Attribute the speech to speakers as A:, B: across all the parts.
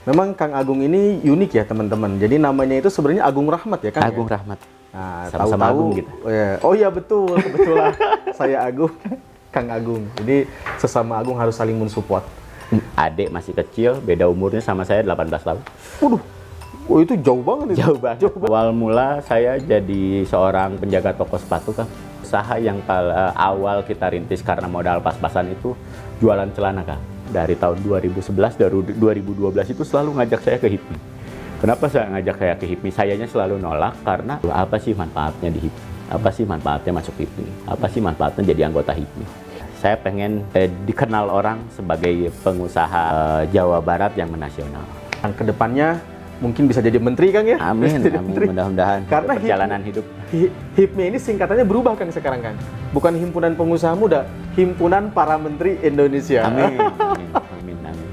A: Memang Kang Agung ini unik ya teman-teman. Jadi namanya itu sebenarnya Agung Rahmat ya Kang?
B: Agung
A: ya?
B: Rahmat.
A: Nah,
B: Sama-sama
A: tahu-tahu,
B: Agung gitu.
A: oh iya betul, kebetulan saya Agung, Kang Agung. Jadi sesama Agung harus saling mensupport.
B: Adik masih kecil, beda umurnya sama saya 18 tahun.
A: Waduh, oh itu jauh banget itu.
B: Jauh banget. Awal mula saya jadi seorang penjaga toko sepatu, Kang. Usaha yang awal kita rintis karena modal pas-pasan itu jualan celana, Kang. Dari tahun 2011, dari 2012 itu selalu ngajak saya ke HIPMI. Kenapa saya ngajak saya ke HIPMI? Sayanya selalu nolak karena apa sih manfaatnya di HIPMI? Apa sih manfaatnya masuk HIPMI? Apa sih manfaatnya jadi anggota HIPMI? Saya pengen dikenal orang sebagai pengusaha Jawa Barat yang menasional.
A: Yang kedepannya mungkin bisa jadi menteri Kang ya?
B: Amin, amin, mudah-mudahan
A: Karena
B: perjalanan hidup.
A: HIPMI ini singkatannya berubah Kang sekarang Kang. Bukan Himpunan Pengusaha Muda, Himpunan Para Menteri Indonesia.
B: Amin, amin, amin, amin.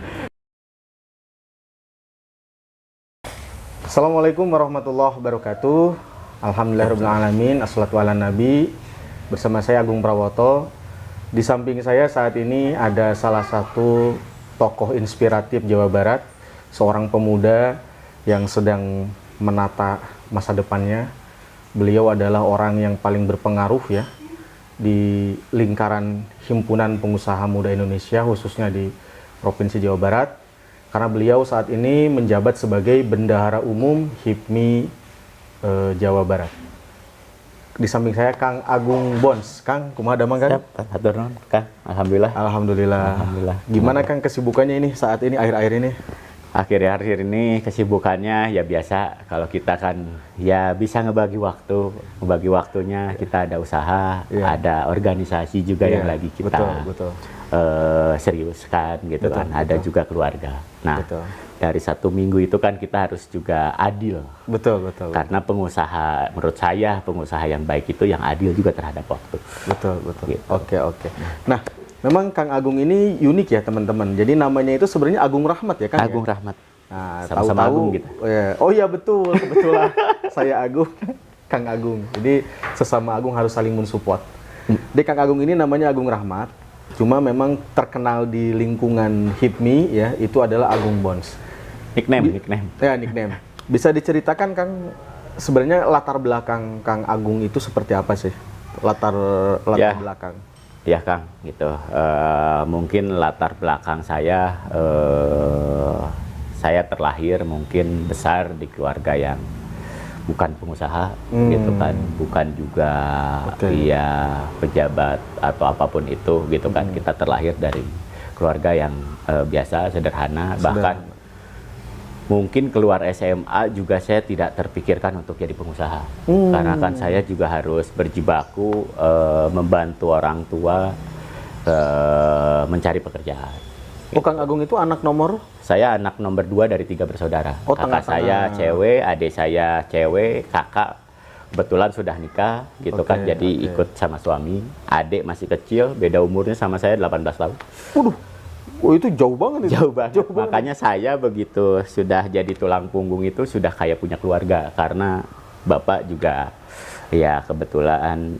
A: Assalamualaikum warahmatullahi wabarakatuh. Alhamdulillahirrahmanirrahim. Assalatu ala nabi. Bersama saya Agung Prawoto. Di samping saya saat ini ada salah satu tokoh inspiratif Jawa Barat, seorang pemuda yang sedang menata masa depannya. Beliau adalah orang yang paling berpengaruh ya di lingkaran Himpunan Pengusaha Muda Indonesia, khususnya di Provinsi Jawa Barat. Karena beliau saat ini menjabat sebagai Bendahara Umum HIPMI Jawa Barat. Di samping saya Kang Agung Bons. Kang, kumaha damang Kang?
B: Siap, hatur nuhun, Kang. Alhamdulillah.
A: Alhamdulillah.
B: Alhamdulillah.
A: Gimana Kang kesibukannya ini saat ini, akhir-akhir ini?
B: Akhir-akhir ini kesibukannya ya biasa, kalau kita kan ya bisa ngebagi waktunya, kita ada usaha, ada organisasi juga yang lagi kita seriuskan gitu kan, ada juga keluarga. Nah, dari 1 minggu itu kan kita harus juga adil.
A: Betul.
B: Karena pengusaha, menurut saya pengusaha yang baik itu yang adil juga terhadap waktu.
A: Betul.
B: Gitu.
A: Oke. Nah, memang Kang Agung ini unik ya teman-teman. Jadi namanya itu sebenarnya Agung Rahmat ya Kang?
B: Agung
A: ya?
B: Rahmat.
A: Nah,
B: Sama-sama Agung gitu.
A: Oh iya betul, kebetulan saya Agung, Kang Agung. Jadi sesama Agung harus saling mensupport. Jadi Kang Agung ini namanya Agung Rahmat. Cuma memang terkenal di lingkungan HIPMI ya, itu adalah Agung Bons.
B: Nickname.
A: Ya, nickname. Bisa diceritakan Kang, sebenarnya latar belakang Kang Agung itu seperti apa sih? Latar belakang.
B: Ya Kang, gitu. Mungkin latar belakang saya terlahir mungkin besar di keluarga yang bukan pengusaha, gitu kan, bukan juga pejabat atau apapun itu, gitu kan. Kita terlahir dari keluarga yang biasa, sederhana, bahkan mungkin keluar SMA juga saya tidak terpikirkan untuk jadi pengusaha, karena kan saya juga harus berjibaku membantu orang tua mencari pekerjaan.
A: Oh, Kang Agung itu anak nomor?
B: Saya anak nomor 2 dari 3 bersaudara.
A: Oh,
B: kakak saya cewek, adik saya cewek, kakak kebetulan sudah nikah, gitu kan, jadi ikut sama suami. Adik masih kecil, beda umurnya sama saya 18 tahun.
A: Waduh, oh itu jauh banget itu.
B: Jauh banget. Makanya saya begitu sudah jadi tulang punggung itu sudah kayak punya keluarga, karena bapak juga ya kebetulan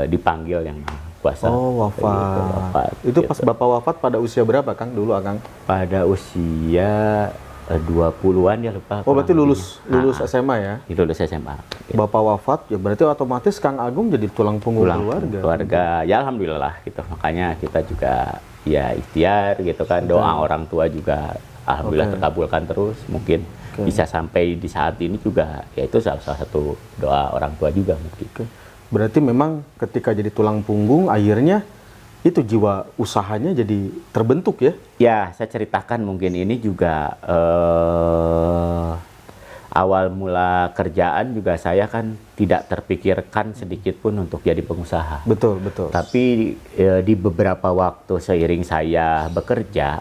B: dipanggil yang kuasa.
A: Oh, wafat. Itu pas bapak wafat pada usia berapa Kang dulu Akang?
B: Pada usia 20-an ya, lupa.
A: Oh, berarti lulus SMA ya?
B: Lulus SMA.
A: Bapak wafat, ya berarti otomatis Kang Agung jadi tulang punggung keluarga.
B: Ya alhamdulillah gitu. Makanya kita juga ya ikhtiar gitu kan, doa orang tua juga alhamdulillah terkabulkan terus. Mungkin bisa sampai di saat ini juga, ya itu salah satu doa orang tua juga mungkin.
A: Berarti memang ketika jadi tulang punggung akhirnya itu jiwa usahanya jadi terbentuk ya?
B: Ya, saya ceritakan mungkin ini juga awal mula kerjaan juga saya kan tidak terpikirkan sedikit pun untuk jadi pengusaha.
A: Betul.
B: Tapi di beberapa waktu seiring saya bekerja,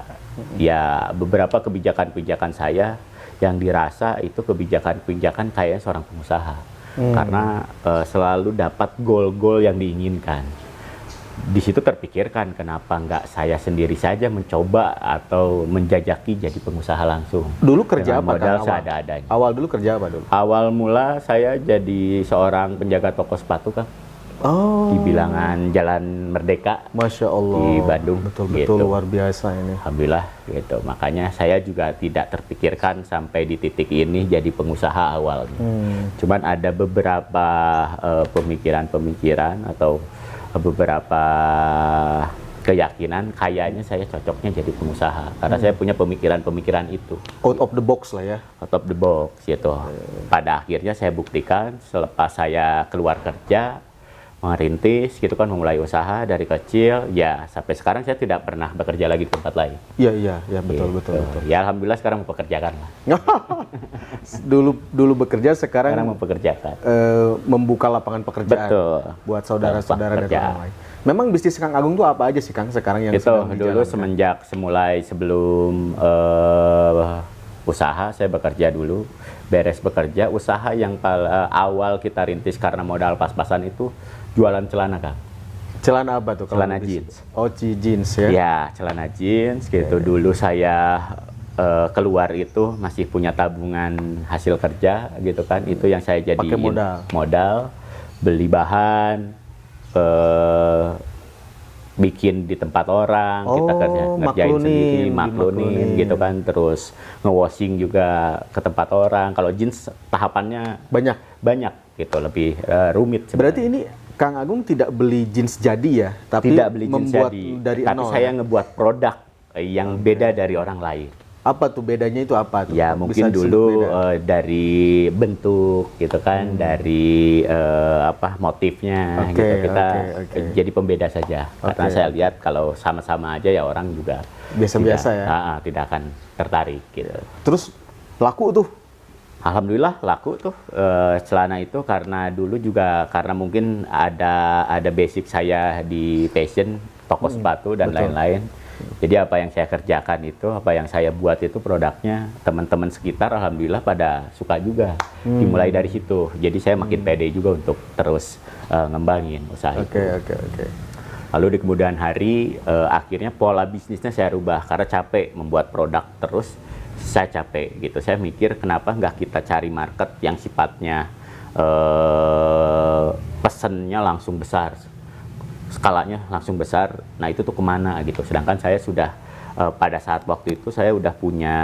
B: ya beberapa kebijakan-kebijakan saya yang dirasa itu kebijakan-kebijakan kayak seorang pengusaha. Karena selalu dapat goal-goal yang diinginkan. Di situ terpikirkan kenapa nggak saya sendiri saja mencoba atau menjajaki jadi pengusaha langsung.
A: Dulu kerja apa
B: modal
A: Kang?
B: Seadanya.
A: Awal dulu kerja apa dulu?
B: Awal mula saya jadi seorang penjaga toko sepatu Kang.
A: Oh.
B: di bilangan Jalan Merdeka
A: Masya Allah.
B: di Bandung.
A: Betul-betul
B: gitu.
A: luar biasa ini.
B: Alhamdulillah gitu. Makanya saya juga tidak terpikirkan sampai di titik ini jadi pengusaha awalnya. Cuman ada beberapa pemikiran-pemikiran atau beberapa keyakinan kayaknya saya cocoknya jadi pengusaha karena saya punya pemikiran-pemikiran itu.
A: Out of the box lah ya.
B: Out of the box gitu. Pada akhirnya saya buktikan selepas saya keluar kerja merintis gitu kan, memulai usaha dari kecil, ya sampai sekarang saya tidak pernah bekerja lagi di tempat lain.
A: Iya betul
B: Gitu.
A: betul.
B: Ya alhamdulillah sekarang mempekerjakan lah.
A: Dulu bekerja, sekarang
B: Sekarang mempekerjakan.
A: membuka lapangan pekerjaan
B: Betul.
A: buat saudara-saudara dan
B: Pekerjaan.
A: orang lain. Memang bisnis Kang Agung tuh apa aja sih Kang sekarang yang
B: Itu
A: sedang
B: dulu
A: dijalankan?
B: sebelum usaha saya bekerja dulu, beres bekerja, usaha yang awal kita rintis karena modal pas-pasan itu jualan celana Kang.
A: Celana apa tuh? kalau
B: Celana
A: di-
B: jeans.
A: Oh, jeans ya.
B: Ya, celana jeans gitu. Dulu saya keluar itu masih punya tabungan hasil kerja gitu kan. Itu yang saya jadiin
A: Pakai modal.
B: beli bahan, bikin di tempat orang, kita ngerjain
A: maklunin,
B: sendiri, maklunin
A: dimaklunin.
B: gitu kan. Terus nge-washing juga ke tempat orang. Kalau jeans tahapannya banyak gitu, lebih rumit sebenarnya.
A: Berarti ini Kang Agung tidak beli jeans jadi ya, tapi
B: Tidak beli jeans
A: membuat
B: jadi,
A: dari
B: tapi
A: nol.
B: saya
A: Ya?
B: ngebuat produk yang beda dari orang lain.
A: Apa tuh bedanya itu apa tuh?
B: Ya
A: Bisa
B: mungkin
A: disebut
B: dulu
A: beda?
B: dari bentuk gitu kan, dari motifnya
A: Oke,
B: gitu kita
A: oke.
B: jadi pembeda saja. Karena
A: Oke.
B: saya lihat kalau sama-sama aja ya orang juga
A: Biasa-biasa ya.
B: tidak akan tertarik gitu.
A: Terus laku tuh.
B: Alhamdulillah laku tuh celana itu, karena dulu juga karena mungkin ada basic saya di fashion, toko sepatu dan
A: betul.
B: lain-lain. Jadi apa yang saya kerjakan itu, apa yang saya buat itu produknya, teman-teman sekitar alhamdulillah pada suka juga. Dimulai dari situ. Jadi saya makin pede juga untuk terus ngembangin usaha itu.
A: Oke.
B: Lalu di kemudian hari akhirnya pola bisnisnya saya rubah karena capek membuat produk terus. Saya capek gitu. Saya mikir kenapa nggak kita cari market yang sifatnya pesennya langsung besar, skalanya langsung besar. Nah itu tuh kemana gitu. Sedangkan saya sudah pada saat waktu itu saya udah punya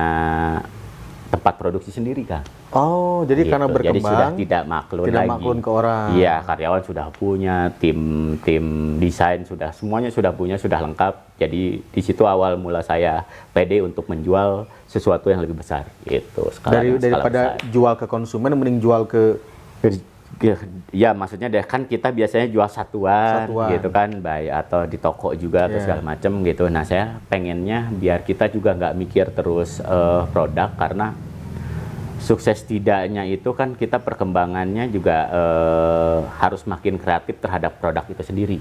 B: tempat produksi sendiri kan.
A: Oh, jadi karena
B: Gitu. Jadi sudah
A: berkembang
B: tidak maklun
A: tidak
B: lagi.
A: maklun ke orang.
B: Iya, karyawan sudah punya, tim desain sudah, semuanya sudah punya, sudah lengkap. Jadi di situ awal mula saya pede untuk menjual sesuatu yang lebih besar. Itu skala
A: Daripada
B: besar.
A: jual ke konsumen mending jual ke
B: Ya maksudnya deh kan kita biasanya jual satuan. Gitu kan, baik atau di toko juga atau
A: Iya.
B: segala macam gitu. Nah saya pengennya biar kita juga nggak mikir terus produk, karena sukses tidaknya itu kan kita perkembangannya juga harus makin kreatif terhadap produk itu sendiri.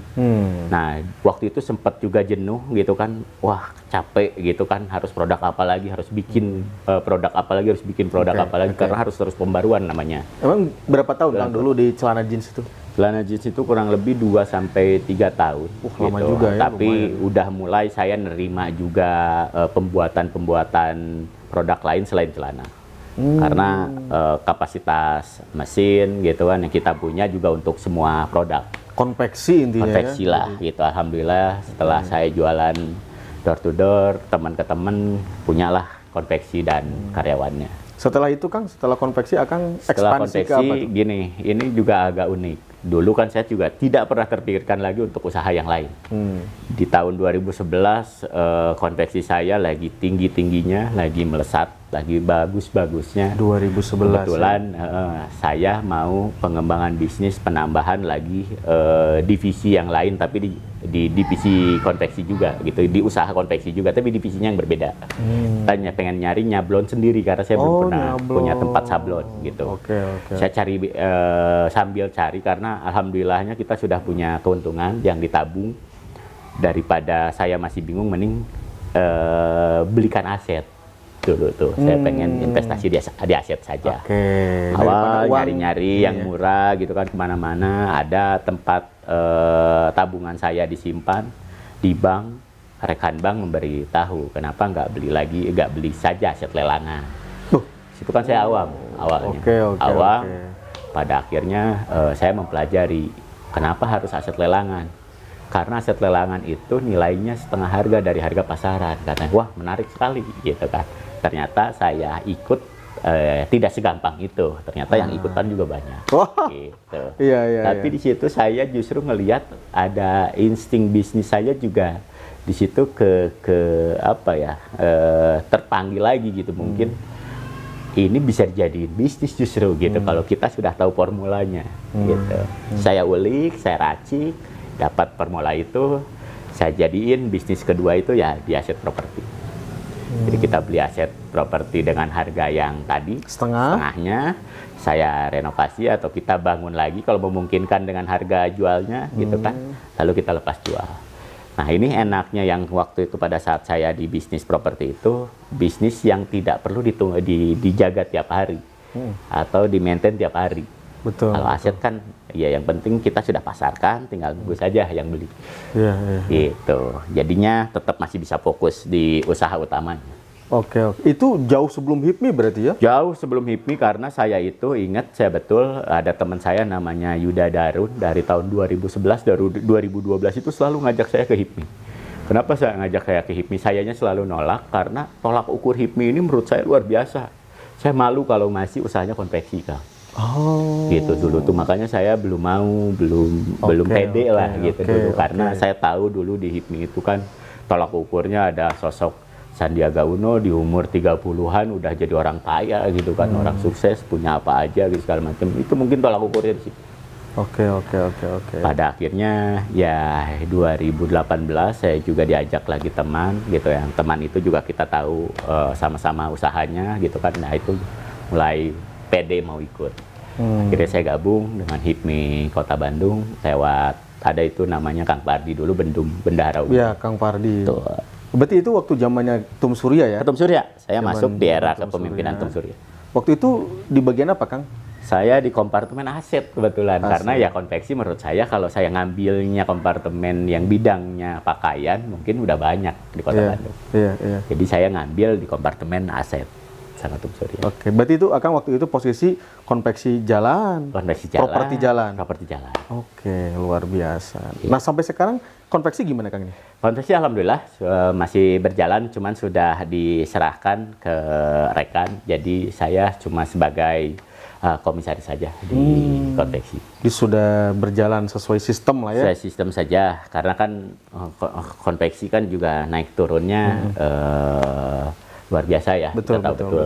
B: Nah waktu itu sempat juga jenuh gitu kan, wah capek gitu kan, harus produk apa lagi, harus bikin produk apa lagi, harus bikin produk
A: Oke,
B: apa lagi,
A: oke.
B: karena harus terus pembaruan namanya.
A: Emang berapa tahun Kang dulu di celana jeans itu?
B: Celana jeans itu kurang lebih 2 sampai 3 tahun.
A: Lama juga ya,
B: Tapi
A: lumayan.
B: udah mulai saya nerima juga pembuatan produk lain selain celana. Karena kapasitas mesin gitu kan yang kita punya juga untuk semua produk.
A: Konveksi intinya
B: Konveksi
A: ya.
B: lah gitu. Alhamdulillah setelah saya jualan door to door, teman ke teman punyalah konveksi dan karyawannya.
A: Setelah itu Kang, setelah konveksi akan
B: Setelah
A: ekspansi ke
B: konveksi
A: apa tuh?
B: gini, ini juga agak unik. Dulu kan saya juga tidak pernah terpikirkan lagi untuk usaha yang lain. Di tahun 2011 konveksi saya lagi tinggi-tingginya, lagi melesat, lagi bagus-bagusnya.
A: 2011.
B: Kebetulan saya mau pengembangan bisnis, penambahan lagi divisi yang lain, tapi di divisi konveksi juga gitu, di usaha konveksi juga, tapi divisinya yang berbeda. Tanya pengen nyari nyablon sendiri karena saya belum pernah
A: nyablon.
B: punya tempat sablon gitu.
A: Oke.
B: Saya cari sambil cari, karena alhamdulillahnya kita sudah punya keuntungan yang ditabung. Daripada saya masih bingung, mending belikan aset dulu tuh. Saya pengen investasi di aset saja.
A: Oke. Daripada
B: Awal
A: uang,
B: nyari-nyari yang
A: iya.
B: murah gitu kan, kemana-mana ada tempat tabungan saya disimpan di bank. Rekan bank memberi tahu, kenapa nggak beli saja aset lelangan. Situ kan saya awalnya.
A: Oke.
B: Awam. Pada akhirnya saya mempelajari Kenapa harus aset lelangan? Karena aset lelangan itu nilainya setengah harga dari harga pasaran. Katanya, wah menarik sekali gitu kan. Ternyata saya ikut tidak segampang itu. Ternyata yang ikutan juga banyak.
A: Wah.
B: Gitu.
A: Iya.
B: Tapi di situ saya justru ngelihat ada insting bisnis saya juga di situ terpanggil lagi gitu. Mungkin ini bisa dijadiin bisnis justru gitu kalau kita sudah tahu formulanya gitu. Saya ulik, saya racik, dapat formula itu, saya jadiin bisnis kedua itu ya di aset properti. Jadi kita beli aset properti dengan harga yang tadi setengahnya, saya renovasi atau kita bangun lagi kalau memungkinkan dengan harga jualnya gitu kan, lalu kita lepas jual. Nah ini enaknya yang waktu itu pada saat saya di bisnis properti itu, bisnis yang tidak perlu dijaga tiap hari atau di-maintain tiap hari.
A: Betul.
B: Kalau aset kan ya yang penting kita sudah pasarkan, tinggal tunggu saja yang beli.
A: Iya.
B: Gitu. Jadinya tetap masih bisa fokus di usaha utamanya.
A: Oke. Itu jauh sebelum HIPMI berarti ya?
B: Jauh sebelum HIPMI karena saya itu ingat saya betul ada teman saya namanya Yuda Darun dari tahun 2011 dari 2012 itu selalu ngajak saya ke HIPMI. Kenapa saya ngajak saya ke HIPMI? Sayanya selalu nolak karena tolak ukur HIPMI ini menurut saya luar biasa. Saya malu kalau masih usahanya konveksi, Kang.
A: Oh.
B: Gitu dulu tuh makanya saya belum pede lah gitu dulu karena saya tahu dulu di HIPMI itu kan tolak ukurnya ada sosok Sandiaga Uno di umur 30-an udah jadi orang kaya gitu kan, orang sukses, punya apa aja gitu segala macam. Itu mungkin tolak ukurnya di situ.
A: Oke.
B: Pada akhirnya ya 2018 saya juga diajak lagi teman gitu ya. Teman itu juga kita tahu sama-sama usahanya gitu kan. Nah itu mulai pede mau ikut. Akhirnya saya gabung dengan HIPMI Kota Bandung lewat ada itu namanya Kang Pardi dulu Bendahara.
A: Iya, Kang Pardi.
B: Tuh.
A: Berarti itu waktu zamannya Tum Surya ya?
B: Tum Surya. Saya masuk di era kepemimpinan Tum Surya.
A: Waktu itu di bagian apa, Kang?
B: Saya di kompartemen aset kebetulan karena ya konveksi menurut saya kalau saya ngambilnya kompartemen yang bidangnya pakaian mungkin udah banyak di Kota Bandung.
A: Iya.
B: Jadi saya ngambil di kompartemen aset sama Tum Surya.
A: Oke, berarti itu Akang waktu itu posisi konveksi jalan.
B: Konveksi jalan. Properti jalan.
A: Oke, luar biasa. Nah, sampai sekarang konveksi gimana, Kang ini?
B: Konveksi alhamdulillah masih berjalan, cuman sudah diserahkan ke rekan. Jadi saya cuma sebagai komisaris saja di konveksi.
A: Jadi sudah berjalan sesuai sistem lah ya?
B: Sesuai sistem saja, karena kan konveksi kan juga naik turunnya luar biasa ya.
A: Betul.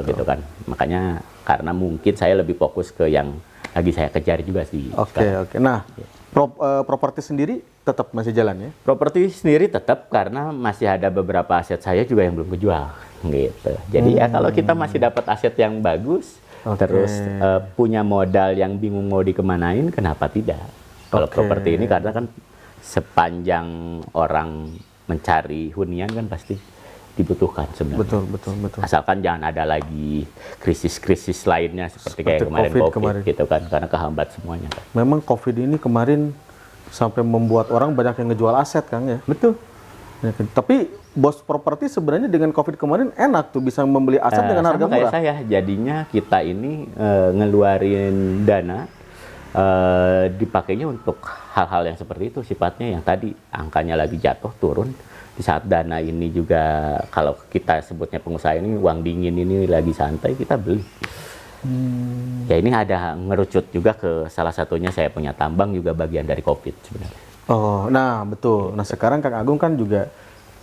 B: Gitu kan. Makanya karena mungkin saya lebih fokus ke yang lagi saya kejar juga sih.
A: Oke. Nah, properti sendiri tetap masih jalan ya?
B: Properti sendiri tetap karena masih ada beberapa aset saya juga yang belum kejual gitu. Jadi ya kalau kita masih dapat aset yang bagus, terus punya modal yang bingung mau dikemanain, kenapa tidak? Kalau properti ini karena kan sepanjang orang mencari hunian kan pasti dibutuhkan sebenarnya.
A: Betul.
B: Asalkan jangan ada lagi krisis-krisis lainnya seperti kayak kemarin gitu kan, karena kehambat semuanya. Kan.
A: Memang COVID ini kemarin sampai membuat orang banyak yang ngejual aset, Kang ya.
B: Betul.
A: Ya, tapi bos properti sebenarnya dengan COVID kemarin enak tuh bisa membeli aset dengan harga murah.
B: Kayak saya, jadinya kita ini ngeluarin dana dipakainya untuk hal-hal yang seperti itu sifatnya yang tadi angkanya lagi jatuh turun. Di saat dana ini juga kalau kita sebutnya pengusaha ini uang dingin ini lagi santai kita beli. Ya ini ada ngerucut juga ke salah satunya saya punya tambang juga bagian dari COVID sebenarnya.
A: Oh, nah betul. Nah sekarang Kang Agung kan juga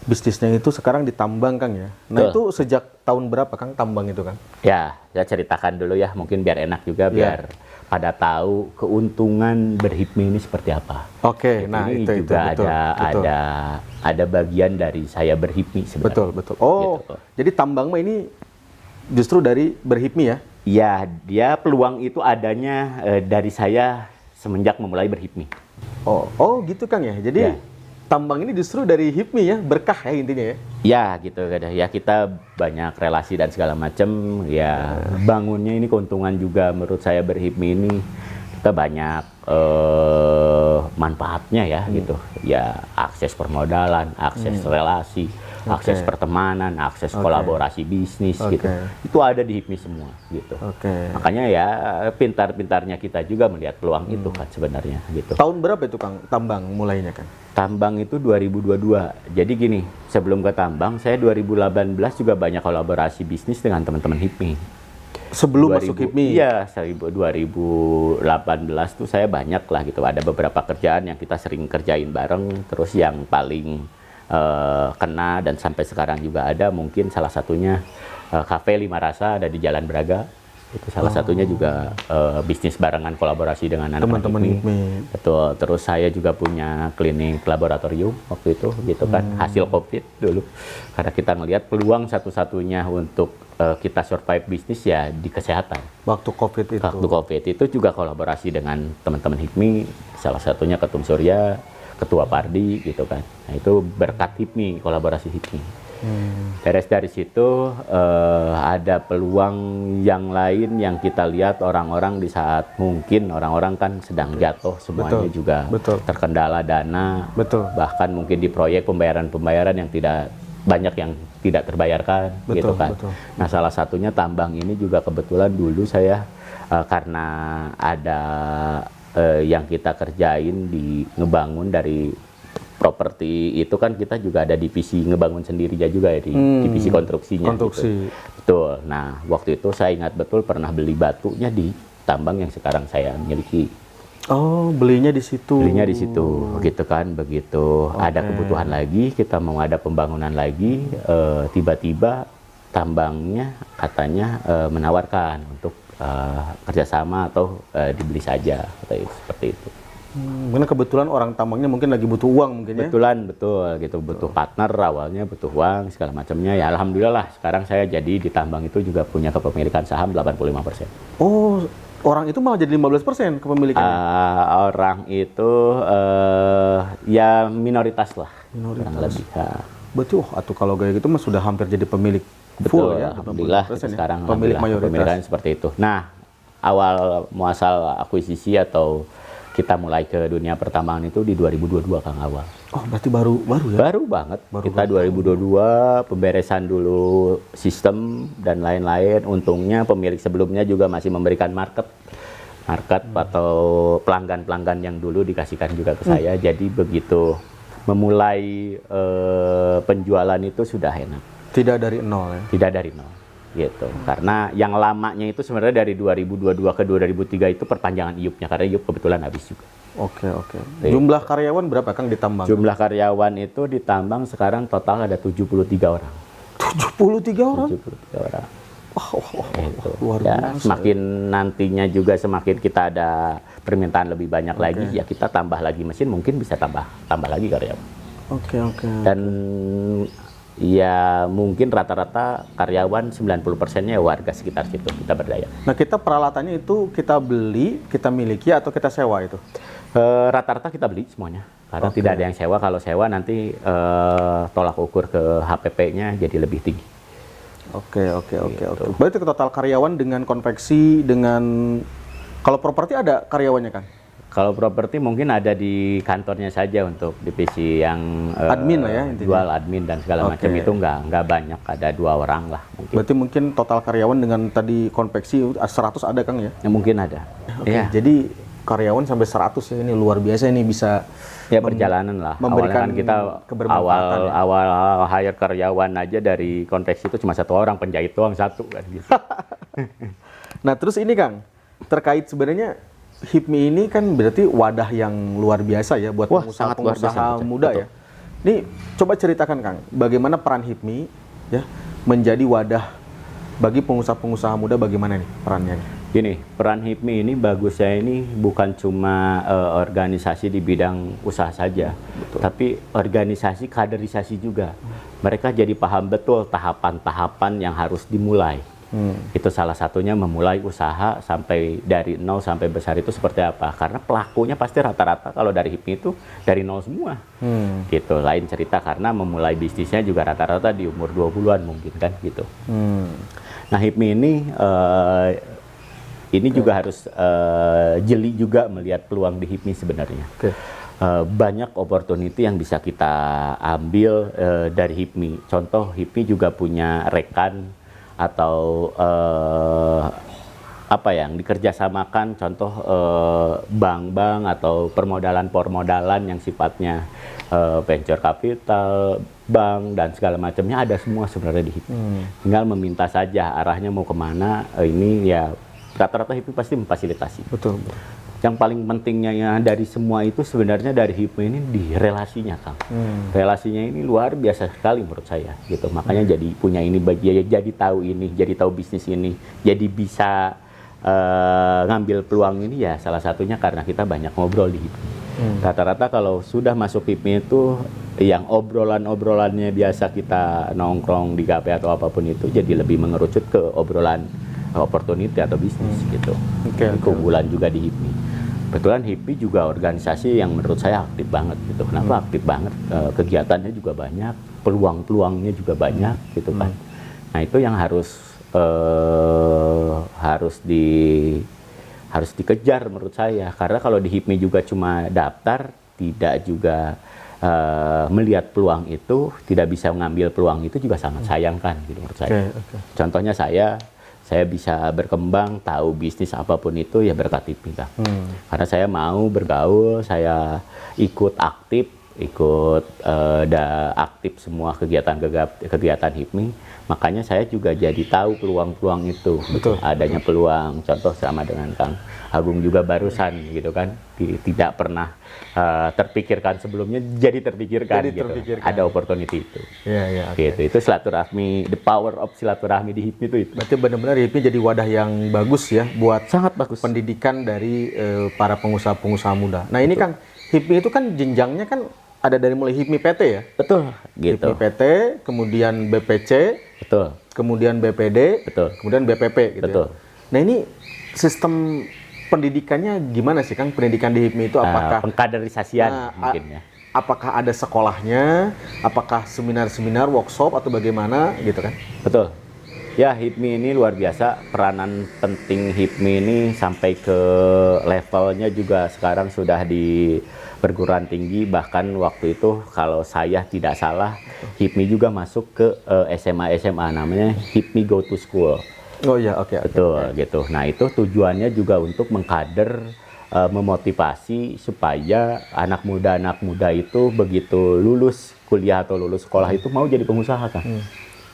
A: bisnisnya itu sekarang ditambang, Kang ya. Nah itu sejak tahun berapa Kang tambang itu, Kang?
B: Ya, saya ceritakan dulu ya, mungkin biar enak juga biar pada tahu keuntungan berHIPMI ini seperti apa.
A: Oke, nah
B: ini
A: itu
B: juga
A: betul.
B: ada bagian dari saya berHIPMI sebenarnya.
A: Betul. Oh, gitu. Jadi tambang mah ini justru dari berHIPMI ya?
B: Iya, dia peluang itu adanya dari saya semenjak memulai berHIPMI.
A: Oh gitu Kang ya. Jadi tambang ini justru dari HIPMI ya, berkah ya intinya ya.
B: Ya gitu, ya kita banyak relasi dan segala macam. Ya bangunnya ini keuntungan juga menurut saya berHIPMI ini kita banyak manfaatnya ya gitu. Ya akses permodalan, akses relasi, akses pertemanan, akses kolaborasi bisnis gitu. Itu ada di HIPMI semua gitu. Makanya ya pintar-pintarnya kita juga melihat peluang itu kan sebenarnya gitu.
A: Tahun berapa itu Kang tambang mulainya kan?
B: Tambang itu 2022. Jadi gini, sebelum ke tambang saya 2018 juga banyak kolaborasi bisnis dengan teman-teman HIPMI.
A: Sebelum masuk HIPMI?
B: Iya, 2018 tuh saya banyak lah gitu. Ada beberapa kerjaan yang kita sering kerjain bareng. Terus yang paling kena dan sampai sekarang juga ada, mungkin salah satunya Cafe Lima Rasa ada di Jalan Braga. Itu salah satunya juga bisnis barengan kolaborasi dengan teman-teman HIPMI. Betul. Terus saya juga punya klinik laboratorium waktu itu gitu kan, hasil COVID dulu. Karena kita ngelihat peluang satu-satunya untuk kita survive bisnis ya di kesehatan.
A: Waktu COVID itu.
B: Waktu COVID itu juga kolaborasi dengan teman-teman HIPMI, salah satunya Ketum Surya, Ketua Pardi gitu kan. Nah itu berkat HIPMI, kolaborasi HIPMI. Beres dari situ ada peluang yang lain yang kita lihat orang-orang di saat mungkin orang-orang kan sedang jatuh semuanya juga terkendala dana, bahkan mungkin di proyek pembayaran yang tidak banyak yang tidak terbayarkan gitu kan. Nah salah satunya tambang ini juga kebetulan dulu saya karena ada yang kita kerjain di ngebangun dari properti itu kan kita juga ada divisi ngebangun sendiri juga ya di divisi konstruksinya. Gitu. Betul. Nah waktu itu saya ingat betul pernah beli batunya di tambang yang sekarang saya miliki.
A: Oh belinya di situ.
B: Belinya di situ, gitu kan. Begitu ada kebutuhan lagi, kita mau ada pembangunan lagi, tiba-tiba tambangnya katanya menawarkan untuk kerjasama atau dibeli saja, seperti itu.
A: Karena kebetulan orang tambangnya mungkin lagi butuh uang mungkin ya?
B: Betul gitu, butuh partner awalnya, butuh uang segala macamnya ya. Alhamdulillah lah sekarang saya jadi di tambang itu juga punya kepemilikan saham 85%.
A: Oh, orang itu malah jadi 15% kepemilikannya?
B: Orang itu ya minoritas lah. Kurang lebih.
A: Berarti atau kalau kayak gitu mah sudah hampir jadi pemilik full ya?
B: Alhamdulillah sekarang pemilik mayoritas. Kepemilikan seperti itu. Nah, awal muasal akuisisi atau kita mulai ke dunia pertambangan itu di 2022 Kang awal.
A: Oh berarti baru ya?
B: Baru banget. Kita 2022 pemberesan dulu sistem dan lain-lain. Untungnya pemilik sebelumnya juga masih memberikan market atau pelanggan-pelanggan yang dulu dikasihkan juga ke saya. Jadi begitu memulai penjualan itu sudah enak. Tidak dari nol ya? Tidak dari nol. Gitu. Karena yang lamanya itu sebenarnya dari 2022 ke 2003 itu perpanjangan IUP-nya karena IUP kebetulan habis juga.
A: Oke. Jumlah karyawan berapa Kang di tambang? Jumlah karyawan itu di tambang sekarang total ada 73 orang. 73 orang? 73 orang. Luar biasa. Semakin nantinya juga semakin kita ada permintaan lebih banyak lagi ya kita tambah lagi mesin, mungkin bisa tambah lagi karyawan. Oke. Dan ya mungkin rata-rata karyawan 90%-nya warga sekitar situ kita berdaya. Nah kita peralatannya itu kita beli, kita miliki atau kita sewa itu? Rata-rata kita beli semuanya. Karena tidak ada yang sewa. Kalau sewa nanti tolak ukur ke HPP-nya jadi lebih tinggi. Oke. Berarti total karyawan dengan konveksi, dengan kalau properti ada karyawannya kan? Kalau properti mungkin ada di kantornya saja untuk divisi yang admin lah ya intinya. Jual admin dan segala macam itu nggak banyak, ada 2 orang lah. Mungkin. Berarti mungkin total karyawan dengan tadi konveksi 100 ada Kang ya? Ya mungkin ada. Ya. Jadi karyawan sampai 100 ya, ini luar biasa, ini bisa ya perjalanan lah. Memberikan kan kita awal hire karyawan aja dari konveksi itu cuma 1 orang, penjahit doang 1 kan gitu. Nah terus ini Kang, terkait sebenarnya HIPMI ini kan berarti wadah yang luar biasa ya buat pengusaha muda ya. Ini coba ceritakan Kang, bagaimana peran HIPMI ya menjadi wadah bagi pengusaha-pengusaha muda, bagaimana nih perannya? Gini, peran HIPMI ini bagusnya ini bukan cuma organisasi di bidang usaha saja, tapi organisasi kaderisasi juga. Mereka jadi paham betul tahapan-tahapan yang harus dimulai. Itu salah satunya memulai usaha sampai dari nol sampai besar itu seperti apa, karena pelakunya pasti rata-rata kalau dari HIPMI itu dari nol semua. Gitu. Lain cerita karena memulai bisnisnya juga rata-rata di umur 20-an mungkin kan gitu. Nah HIPMI ini juga harus jeli juga melihat peluang di HIPMI sebenarnya.
B: banyak opportunity yang bisa kita ambil dari HIPMI. Contoh, HIPMI juga punya rekan atau apa yang dikerjasamakan, contoh bank-bank atau permodalan yang sifatnya venture capital, bank dan segala macamnya ada semua sebenarnya di HIPMI. Tinggal meminta saja arahnya mau kemana. Ini ya rata-rata HIPMI pasti memfasilitasi.
A: Betul.
B: Yang paling pentingnya dari semua itu sebenarnya dari HIPMI ini di relasinya, Kang. Relasinya ini luar biasa sekali menurut saya, gitu. Makanya jadi punya ini, jadi tahu ini, jadi tahu bisnis ini, jadi bisa ngambil peluang ini ya salah satunya karena kita banyak ngobrol di HIPMI. Rata-rata kalau sudah masuk HIPMI itu yang obrolannya biasa kita nongkrong di kafe atau apapun itu jadi lebih mengerucut ke obrolan opportunity atau bisnis gitu. Keunggulan juga di HIPMI. Kebetulan HIPMI juga organisasi yang menurut saya aktif banget gitu. Kenapa aktif banget? Kegiatannya juga banyak, peluang-peluangnya juga banyak gitu kan. Nah itu yang harus dikejar menurut saya. Karena kalau di HIPMI juga cuma daftar, tidak juga melihat peluang itu, tidak bisa mengambil peluang itu juga sangat sayang kan gitu menurut saya. Contohnya saya bisa berkembang, tahu bisnis apapun itu ya berkat HIPMI kan. Karena saya mau bergaul, saya ikut aktif semua kegiatan HIPMI. Makanya saya juga jadi tahu peluang-peluang itu.
A: Betul.
B: Adanya peluang, contoh sama dengan Kang Agung juga barusan gitu kan, tidak pernah terpikirkan sebelumnya, jadi terpikirkan gitu. Ada opportunity itu. Gitu. Itu silaturahmi, the power of silaturahmi di HIPMI itu.
A: Berarti benar-benar HIPMI jadi wadah yang bagus ya buat
B: sangat bagus
A: pendidikan dari para pengusaha-pengusaha muda. Nah ini Kang, HIPMI itu kan jenjangnya kan ada dari mulai HIPMI PT ya?
B: Betul. Gitu.
A: HIPMI PT, kemudian BPC,
B: betul.
A: Kemudian BPD,
B: betul.
A: Kemudian BPP gitu.
B: Betul.
A: Ya. Nah ini sistem pendidikannya gimana sih Kang? Pendidikan di HIPMI itu apakah
B: pengkaderisasian mungkin ya?
A: Apakah ada sekolahnya? Apakah seminar-seminar, workshop atau bagaimana gitu kan?
B: Betul. Ya HIPMI ini luar biasa, peranan penting HIPMI ini sampai ke levelnya juga sekarang sudah di perguruan tinggi. Bahkan waktu itu kalau saya tidak salah HIPMI juga masuk ke SMA namanya HIPMI Go to School.
A: Oh iya, oke.
B: Betul gitu. Nah itu tujuannya juga untuk mengkader, memotivasi supaya anak muda itu begitu lulus kuliah atau lulus sekolah itu mau jadi pengusaha kan.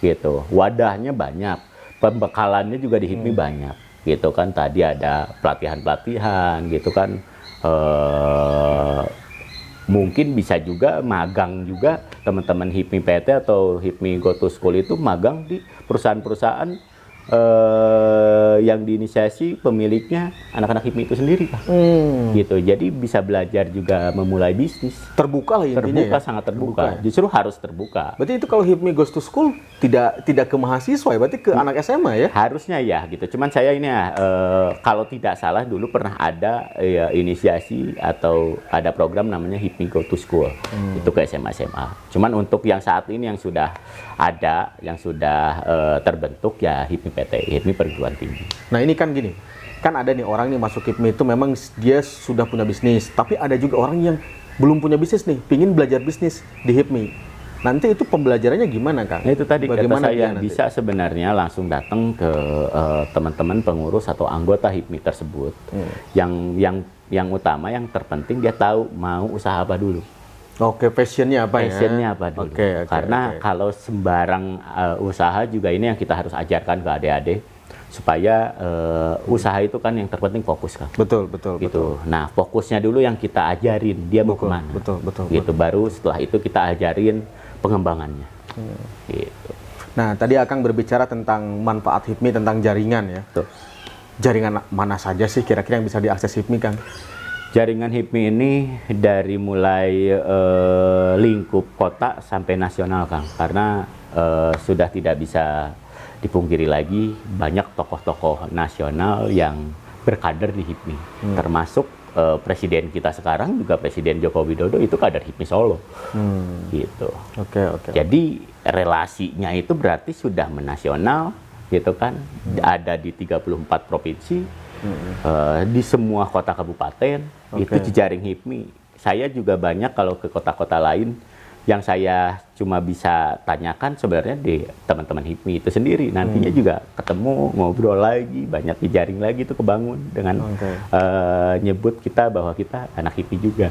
B: Gitu. Wadahnya banyak, pembekalannya juga di HIPMI banyak, gitu kan. Tadi ada pelatihan gitu kan. Mungkin bisa juga magang juga teman-teman HIPMI PT atau HIPMI Go to School itu magang di perusahaan-perusahaan yang diinisiasi pemiliknya anak-anak HIPMI itu sendiri Pak. Gitu. Jadi bisa belajar juga memulai bisnis.
A: Terbuka lah intinya.
B: Terbuka, sangat terbuka. Justru harus terbuka.
A: Berarti itu kalau HIPMI Goes to School tidak ke mahasiswa ya, berarti ke anak SMA ya?
B: Harusnya ya gitu. Cuman saya ini kalau tidak salah dulu pernah ada inisiasi atau ada program namanya HIPMI Go to School. Itu ke SMA. Cuman untuk yang saat ini yang sudah ada, yang sudah terbentuk ya HIPMI PT, HIPMI perguruan tinggi.
A: Nah ini kan gini, kan ada nih orang nih masuk HIPMI itu memang dia sudah punya bisnis, tapi ada juga orang yang belum punya bisnis nih, pingin belajar bisnis di HIPMI. Nanti itu pembelajarannya gimana Kang?
B: Nah, itu tadi
A: bagaimana
B: kata saya bisa sebenarnya langsung datang ke teman-teman pengurus atau anggota HIPMI tersebut. Yang utama, yang terpenting dia tahu mau usaha apa dulu.
A: Oke, passionnya apa ya?
B: Passionnya apa dulu. Karena kalau sembarang usaha juga ini yang kita harus ajarkan ke adik-adik supaya usaha itu kan yang terpenting fokus kan.
A: Betul.
B: Gitu. Nah fokusnya dulu yang kita ajarin dia mau kemana.
A: Betul.
B: Gitu. Baru setelah itu kita ajarin pengembangannya. Gitu.
A: Nah tadi Akang berbicara tentang manfaat HIPMI tentang jaringan ya.
B: Betul.
A: Jaringan mana saja sih kira-kira yang bisa diakses HIPMI Kang?
B: Jaringan HIPMI ini dari mulai lingkup kota sampai nasional Kang, karena sudah tidak bisa dipungkiri lagi banyak tokoh-tokoh nasional yang berkader di HIPMI, termasuk presiden kita sekarang juga Presiden Joko Widodo itu kader HIPMI Solo, gitu. Oke. Jadi relasinya itu berarti sudah menasional, gitu kan, ada di 34 provinsi. Di semua kota kabupaten itu jejaring HIPMI saya juga banyak kalau ke kota-kota lain yang saya cuma bisa tanyakan sebenarnya di teman-teman HIPMI itu sendiri. Nantinya juga ketemu, ngobrol lagi, banyak jejaring lagi tuh kebangun dengan nyebut kita bahwa kita anak HIPMI juga.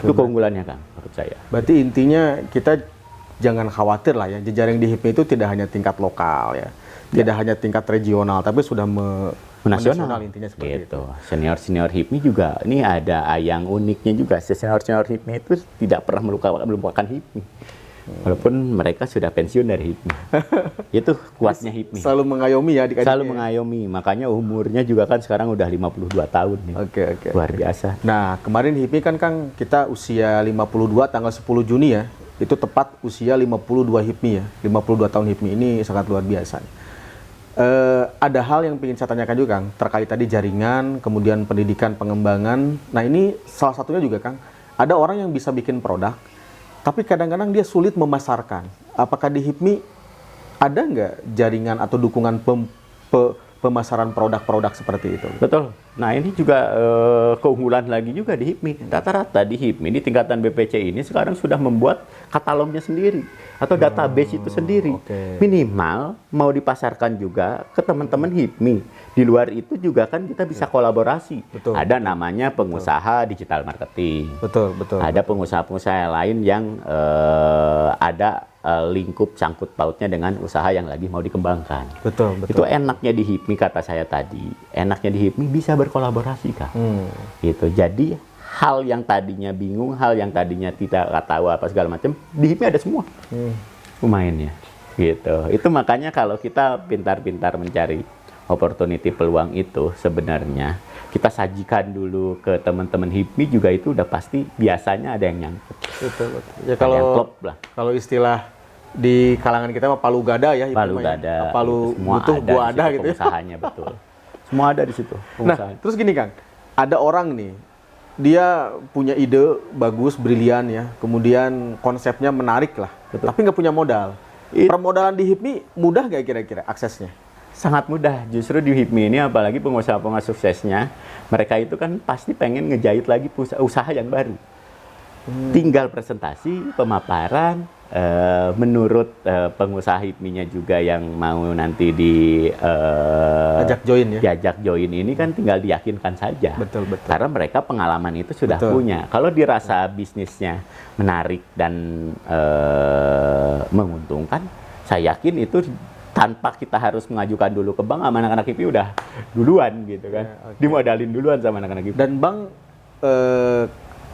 B: Itu keunggulannya Kang, menurut saya.
A: Berarti intinya kita jangan khawatir lah ya, jejaring di HIPMI itu tidak hanya tingkat lokal ya, tidak hanya tingkat regional, tapi sudah menasional intinya seperti
B: gitu.
A: itu.
B: Senior HIPMI juga, ini ada yang uniknya juga. Senior HIPMI itu tidak pernah melupakan HIPMI. Walaupun mereka sudah pensiun dari HIPMI. Itu kuatnya HIPMI.
A: Selalu mengayomi ya adik-adiknya.
B: Selalu mengayomi. Makanya umurnya juga kan sekarang udah 52 tahun nih.
A: Oke.
B: Luar biasa.
A: Nah, kemarin HIPMI kan Kang, kita usia 52 tanggal 10 Juni ya. Itu tepat usia 52 HIPMI ya. 52 tahun HIPMI ini sangat luar biasa. Ada hal yang ingin saya tanyakan juga Kang, terkait tadi jaringan, kemudian pendidikan, pengembangan. Nah ini salah satunya juga Kang, ada orang yang bisa bikin produk, tapi kadang-kadang dia sulit memasarkan. Apakah di HIPMI ada nggak jaringan atau dukungan pemasaran produk-produk seperti itu?
B: Betul. Nah ini juga keunggulan lagi juga di HIPMI. Rata-rata di HIPMI di tingkatan BPC ini sekarang sudah membuat katalognya sendiri atau database itu sendiri. Minimal mau dipasarkan juga ke teman-teman HIPMI. Di luar itu juga kan kita bisa kolaborasi. Ada namanya pengusaha digital marketing.
A: Betul.
B: Ada pengusaha-pengusaha lain yang ada lingkup sangkut pautnya dengan usaha yang lagi mau dikembangkan.
A: Betul.
B: Itu enaknya di HIPMI kata saya tadi. Enaknya di HIPMI bisa berkolaborasi Kak. Gitu. Jadi hal yang tadinya bingung, hal yang tadinya tidak tahu apa segala macam, di HIPMI ada semua. Lumayan ya. Gitu. Itu makanya kalau kita pintar-pintar mencari opportunity peluang itu sebenarnya kita sajikan dulu ke teman-teman HIPMI juga itu udah pasti biasanya ada yang nyangkut.
A: Betul. Ya
B: Ada yang klop lah.
A: kalau istilah di kalangan kita mah palu gada ya,
B: Palu gada.
A: Palu
B: gitu. Semua
A: butuh gua ada gitu.
B: Pengusahanya betul. Semua ada di situ.
A: Nah, terus gini Kang, ada orang nih, dia punya ide bagus, brilian ya, kemudian konsepnya menarik lah, tapi nggak punya modal. Permodalan di HIPMI mudah nggak kira-kira aksesnya?
B: Sangat mudah. Justru di HIPMI ini apalagi pengusaha-pengusaha suksesnya, mereka itu kan pasti pengen ngejahit lagi usaha yang baru. Tinggal presentasi, pemaparan, menurut pengusaha HIPMI-nya juga yang mau nanti
A: Ajak join ya?
B: diajak join ini kan tinggal diyakinkan saja.
A: Betul.
B: Karena mereka pengalaman itu sudah punya. Kalau dirasa bisnisnya menarik dan menguntungkan, saya yakin itu tanpa kita harus mengajukan dulu ke bank, sama anak-anak HIPMI udah duluan gitu kan. Dimodalin duluan sama anak-anak HIPMI.
A: Dan bank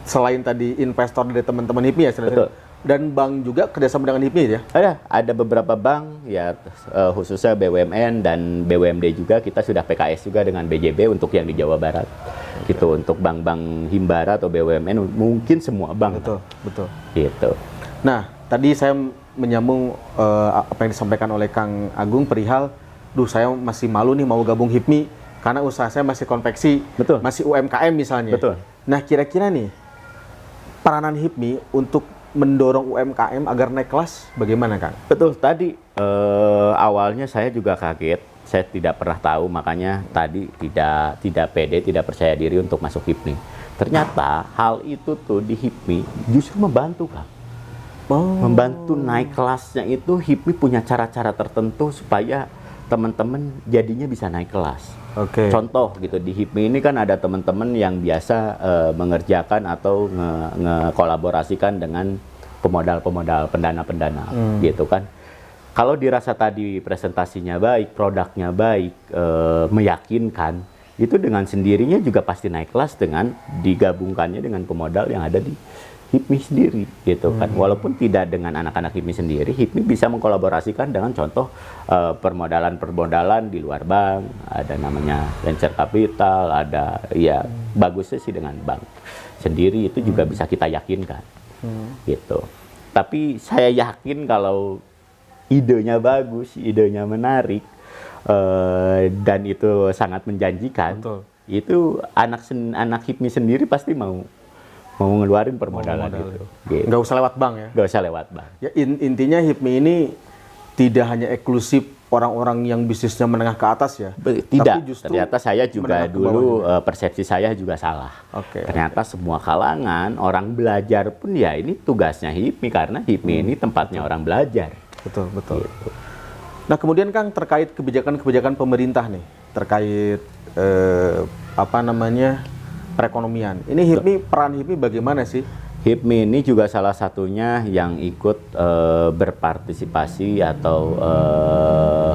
A: selain tadi investor dari teman-teman HIPMI ya,
B: Betul.
A: Dan bank juga kerjasama dengan HIPMI ya?
B: Ada beberapa bank ya khususnya BUMN dan BUMD juga, kita sudah PKS juga dengan BJB untuk yang di Jawa Barat. Gitu, untuk bank-bank Himbara atau BUMN mungkin semua bank.
A: Betul.
B: Gitu.
A: Nah, tadi saya menyambung apa yang disampaikan oleh Kang Agung perihal, saya masih malu nih mau gabung HIPMI karena usaha saya masih konveksi, masih UMKM misalnya.
B: Betul.
A: Nah, kira-kira nih peranan HIPMI untuk mendorong UMKM agar naik kelas bagaimana Kang?
B: Betul, tadi awalnya saya juga kaget, saya tidak pernah tahu, makanya tadi tidak pede, tidak percaya diri untuk masuk HIPMI. Ternyata hal itu tuh di HIPMI justru membantu Kang. Membantu naik kelasnya itu HIPMI punya cara-cara tertentu supaya teman-teman jadinya bisa naik kelas. Contoh gitu, di HIPMI ini kan ada teman-teman yang biasa mengerjakan atau ngekolaborasikan dengan pemodal-pemodal, pendana-pendana gitu kan. Kalau dirasa tadi presentasinya baik, produknya baik, meyakinkan, itu dengan sendirinya juga pasti naik kelas dengan digabungkannya dengan pemodal yang ada di HIPMI sendiri gitu kan. Walaupun tidak dengan anak-anak HIPMI sendiri, HIPMI bisa mengkolaborasikan dengan contoh permodalan di luar bank, ada namanya venture capital, ada ya bagusnya sih dengan bank sendiri itu juga bisa kita yakinkan gitu. Tapi saya yakin kalau idenya bagus, idenya menarik, dan itu sangat menjanjikan, itu anak HIPMI sendiri pasti mau ngeluarin permodalan itu. Gitu.
A: Nggak usah lewat bank ya?
B: Nggak usah lewat bank.
A: Ya, intinya HIPMI ini tidak hanya eksklusif orang-orang yang bisnisnya menengah ke atas ya?
B: Tidak,
A: Tapi justru
B: ternyata saya juga
A: menengah ke
B: dulu
A: bawah
B: persepsi saya juga salah.
A: Oke,
B: Ternyata semua kalangan orang belajar pun ya ini tugasnya HIPMI karena HIPMI ini tempatnya orang belajar.
A: betul, betul.
B: Gitu.
A: Nah, kemudian Kang, terkait kebijakan-kebijakan pemerintah nih, terkait perekonomian. Ini HIPMI, peran HIPMI bagaimana sih?
B: HIPMI ini juga salah satunya yang ikut berpartisipasi atau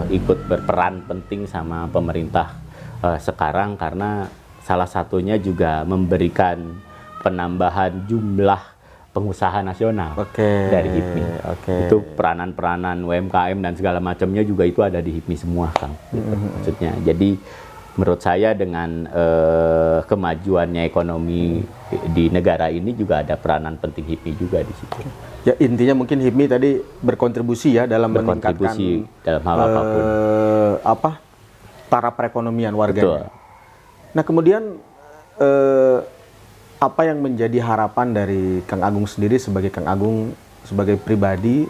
B: ikut berperan penting sama pemerintah sekarang karena salah satunya juga memberikan penambahan jumlah pengusaha nasional dari HIPMI. Itu peranan-peranan UMKM dan segala macamnya juga itu ada di HIPMI semua, Kang. Gitu, maksudnya. Jadi menurut saya dengan kemajuannya ekonomi di negara ini juga ada peranan penting HIPMI juga di situ.
A: Ya, intinya mungkin HIPMI tadi berkontribusi ya dalam meningkatkan
B: dalam hal apapun.
A: Taraf perekonomian warganya.
B: Betul.
A: Nah, kemudian apa yang menjadi harapan dari Kang Agung sendiri sebagai Kang Agung sebagai pribadi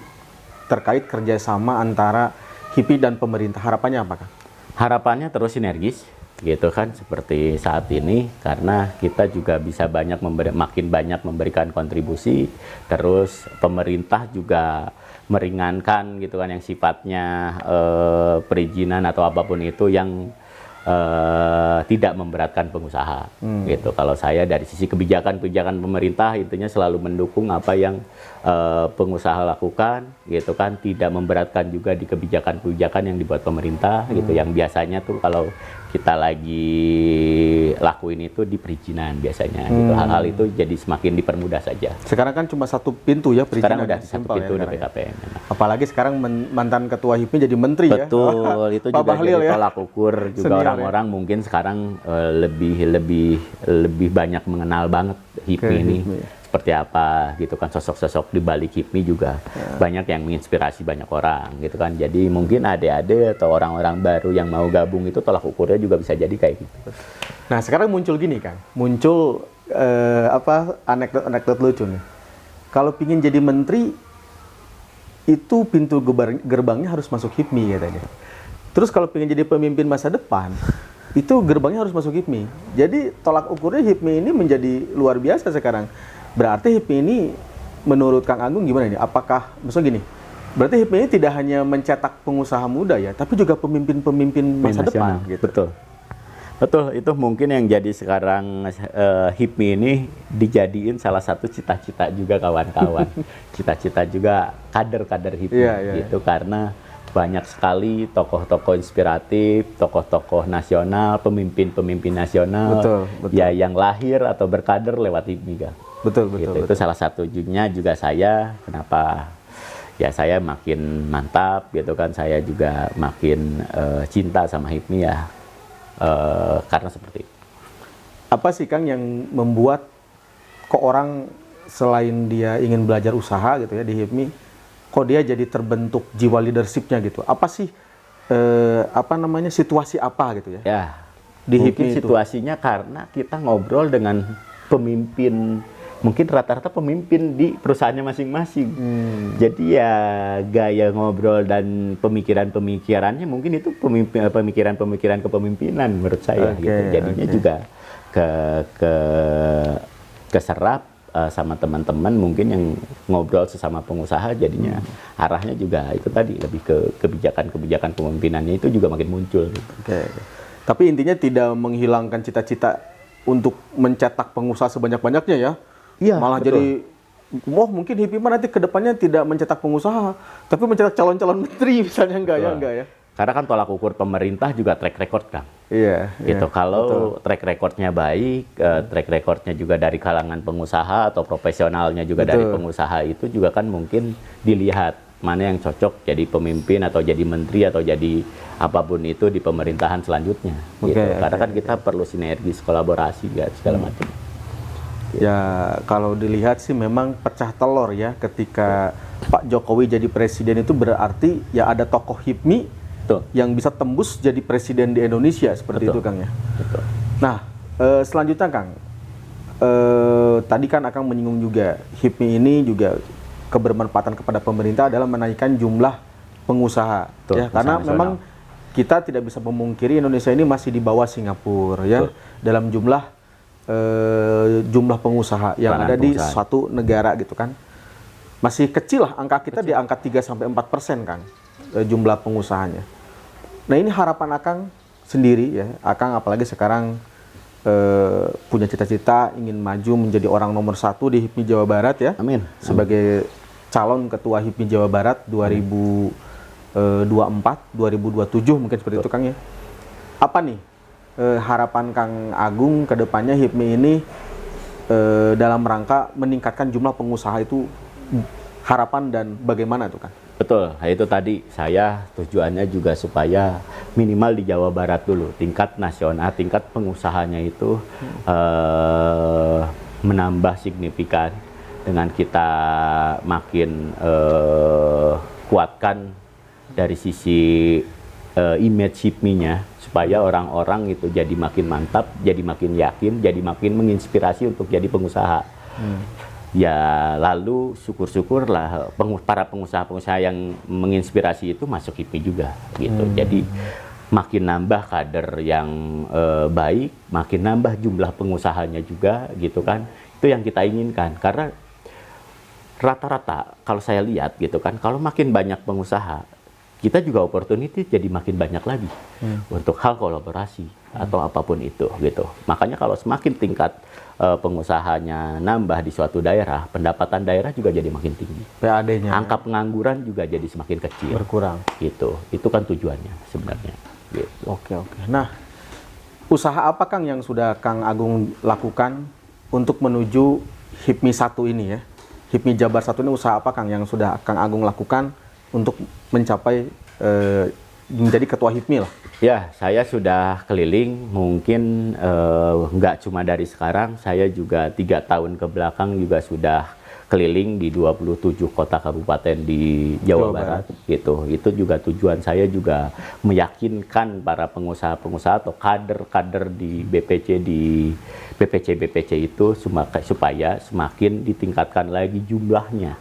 A: terkait kerjasama antara HIPMI dan pemerintah? Harapannya apa, Kang?
B: Harapannya terus sinergis, gitu kan, seperti saat ini karena kita juga bisa makin banyak memberikan kontribusi, terus pemerintah juga meringankan gitu kan yang sifatnya perizinan atau apapun itu yang tidak memberatkan pengusaha gitu. Kalau saya dari sisi kebijakan pemerintah intinya selalu mendukung apa yang pengusaha lakukan gitu kan, tidak memberatkan juga di kebijakan yang dibuat pemerintah gitu, yang biasanya tuh kalau kita lagi lakuin itu di perizinan biasanya gitu. Hal-hal itu jadi semakin dipermudah saja.
A: Sekarang kan cuma satu pintu ya perizinan.
B: Sekarang udah satu pintu
A: ya,
B: di PKPM.
A: Apalagi sekarang mantan ketua HIPMI jadi menteri.
B: Betul,
A: ya.
B: itu
A: Pak
B: juga
A: Bahlil
B: jadi
A: ya.
B: tolak ukur juga orang-orang mungkin sekarang lebih banyak mengenal banget HIPMI ini seperti apa gitu kan, sosok-sosok di balik HIPMI juga banyak yang menginspirasi banyak orang gitu kan. Jadi mungkin adik-adik atau orang-orang baru yang mau gabung itu tolak ukurnya juga bisa jadi kayak gitu.
A: Nah, sekarang muncul gini Kang, muncul anekdot lucu nih. Kalau pingin jadi menteri itu pintu gerbangnya harus masuk HIPMI katanya. Terus kalau pengen jadi pemimpin masa depan, itu gerbangnya harus masuk HIPMI. Jadi tolak ukurnya HIPMI ini menjadi luar biasa sekarang. Berarti HIPMI ini menurut Kang Agung gimana ini? Apakah, maksudnya gini, berarti HIPMI ini tidak hanya mencetak pengusaha muda ya, tapi juga pemimpin-pemimpin masa depan. Gitu.
B: Betul. Betul, itu mungkin yang jadi sekarang HIPMI ini dijadiin salah satu cita-cita juga kawan-kawan. Cita-cita juga kader-kader HIPMI gitu. Karena banyak sekali tokoh-tokoh inspiratif, tokoh-tokoh nasional, pemimpin-pemimpin nasional ya yang lahir atau berkader lewat HIPMI kan.
A: Betul.
B: Itu salah satunya juga saya, kenapa ya saya makin mantap gitu kan, saya juga makin cinta sama HIPMI ya karena seperti itu.
A: Apa sih Kang yang membuat kok orang selain dia ingin belajar usaha gitu ya di HIPMI, kok dia jadi terbentuk jiwa leadership-nya gitu? Apa sih situasi apa gitu ya?
B: Ya,
A: di
B: mungkin
A: HIPMI
B: situasinya itu karena kita ngobrol dengan pemimpin, mungkin rata-rata pemimpin di perusahaannya masing-masing. Jadi ya gaya ngobrol dan pemikiran-pemikirannya mungkin itu pemikiran-pemikiran kepemimpinan menurut saya gitu. Jadinya juga keserap sama teman-teman mungkin yang ngobrol sesama pengusaha, jadinya arahnya juga itu tadi lebih ke kebijakan kepemimpinannya itu juga makin muncul.
A: Tapi intinya tidak menghilangkan cita-cita untuk mencetak pengusaha sebanyak-banyaknya ya.
B: Iya,
A: malah
B: betul.
A: Jadi mungkin HIPMI nanti kedepannya tidak mencetak pengusaha, tapi mencetak calon-calon menteri misalnya. Enggak ya.
B: Karena kan tolak ukur pemerintah juga track record kan.
A: Iya.
B: Gitu. Kalau track recordnya baik, track recordnya juga dari kalangan pengusaha atau profesionalnya juga dari pengusaha, itu juga kan mungkin dilihat mana yang cocok jadi pemimpin atau jadi menteri atau jadi apapun itu di pemerintahan selanjutnya. Gitu. Karena kan kita perlu sinergis, kolaborasi segala macam.
A: Ya kalau dilihat sih memang pecah telur ya ketika Pak Jokowi jadi presiden, itu berarti ya ada tokoh HIPMI yang bisa tembus jadi presiden di Indonesia seperti itu Kang ya. Nah selanjutnya Kang, tadi kan Akang menyinggung juga HIPMI ini juga kebermanfaatan kepada pemerintah adalah menaikkan jumlah pengusaha ya, karena memang kita tidak bisa memungkiri Indonesia ini masih di bawah Singapura ya dalam jumlah pengusaha yang ada di suatu negara gitu kan. Masih kecil lah angka kita di angka 3-4% Kang, jumlah pengusahanya. Nah ini harapan Akang sendiri ya, Akang apalagi sekarang punya cita-cita ingin maju menjadi orang nomor 1 di HIPMI Jawa Barat ya.
B: Amin.
A: Sebagai calon ketua HIPMI Jawa Barat 2024-2027 mungkin seperti itu Kang ya. Apa nih harapan Kang Agung ke depannya HIPMI ini dalam rangka meningkatkan jumlah pengusaha itu, harapan dan bagaimana tuh Kang?
B: Betul, itu tadi saya tujuannya juga supaya minimal di Jawa Barat dulu, tingkat nasional, tingkat pengusahanya itu menambah signifikan dengan kita makin kuatkan dari sisi image HIPMI-nya, supaya orang-orang itu jadi makin mantap, jadi makin yakin, jadi makin menginspirasi untuk jadi pengusaha. Ya lalu syukur-syukurlah para pengusaha-pengusaha yang menginspirasi itu masuk HIPMI juga gitu. Jadi makin nambah kader yang baik, makin nambah jumlah pengusahanya juga gitu kan. Itu yang kita inginkan, karena rata-rata kalau saya lihat gitu kan, kalau makin banyak pengusaha, kita juga opportunity jadi makin banyak lagi untuk hal kolaborasi atau apapun itu gitu. Makanya kalau semakin tingkat pengusahanya nambah di suatu daerah, pendapatan daerah juga jadi makin tinggi.
A: PAD-nya.
B: Angka pengangguran juga jadi semakin kecil.
A: Berkurang.
B: Gitu. Itu kan tujuannya sebenarnya. Gitu.
A: Oke. Nah, usaha apa Kang yang sudah Kang Agung lakukan untuk menuju HIPMI 1 ini ya? HIPMI Jabar 1 ini usaha apa Kang yang sudah Kang Agung lakukan untuk mencapai menjadi ketua HIPMI lah?
B: Ya, saya sudah keliling, mungkin nggak cuma dari sekarang, saya juga 3 tahun ke belakang juga sudah keliling di 27 kota kabupaten di Jawa Barat. Gitu. Itu juga tujuan saya juga meyakinkan para pengusaha-pengusaha atau kader-kader di BPC itu supaya semakin ditingkatkan lagi jumlahnya.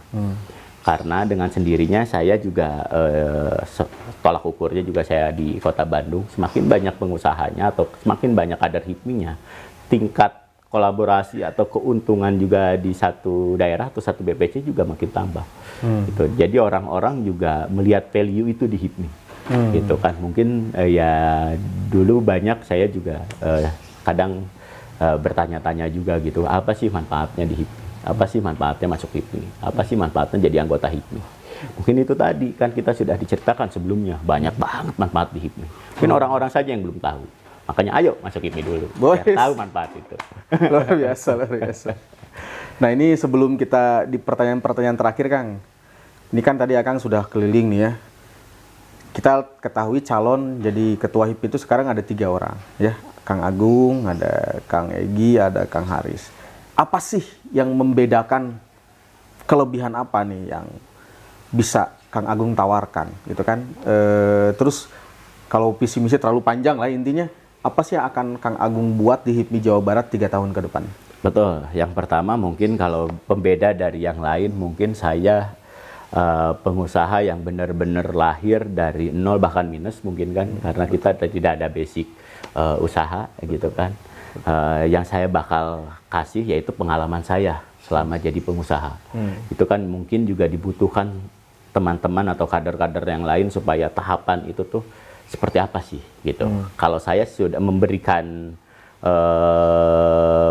B: Karena dengan sendirinya saya juga tolak ukurnya juga saya di Kota Bandung, semakin banyak pengusahanya atau semakin banyak kader HIPMI-nya, tingkat kolaborasi atau keuntungan juga di satu daerah atau satu BPC juga makin tambah. Gitu. Jadi orang-orang juga melihat value itu di HIPMI. Gitu kan. Mungkin ya dulu banyak saya juga kadang bertanya-tanya juga gitu, apa sih manfaatnya di HIPMI? Apa sih manfaatnya masuk HIPMI? Apa sih manfaatnya jadi anggota HIPMI? Mungkin itu tadi kan kita sudah diceritakan sebelumnya, banyak banget manfaat di HIPMI. Mungkin orang-orang saja yang belum tahu. Makanya ayo masuk HIPMI dulu, biar tahu manfaat itu.
A: Luar biasa. Nah ini sebelum kita di pertanyaan-pertanyaan terakhir Kang, ini kan tadi Akang sudah keliling nih ya. Kita ketahui calon jadi ketua HIPMI itu sekarang ada 3 orang ya. Kang Agung, ada Kang Egy, ada Kang Haris. Apa sih yang membedakan, kelebihan apa nih yang bisa Kang Agung tawarkan gitu kan? Terus kalau visi misi terlalu panjang lah intinya, apa sih yang akan Kang Agung buat di HIPMI Jawa Barat 3 tahun ke depan?
B: Betul, yang pertama mungkin kalau pembeda dari yang lain, mungkin saya pengusaha yang benar-benar lahir dari nol bahkan minus mungkin kan, karena kita tidak ada basic usaha gitu kan. Yang saya bakal kasih yaitu pengalaman saya selama jadi pengusaha. Itu kan mungkin juga dibutuhkan teman-teman atau kader-kader yang lain supaya tahapan itu tuh seperti apa sih gitu. Kalau saya sudah memberikan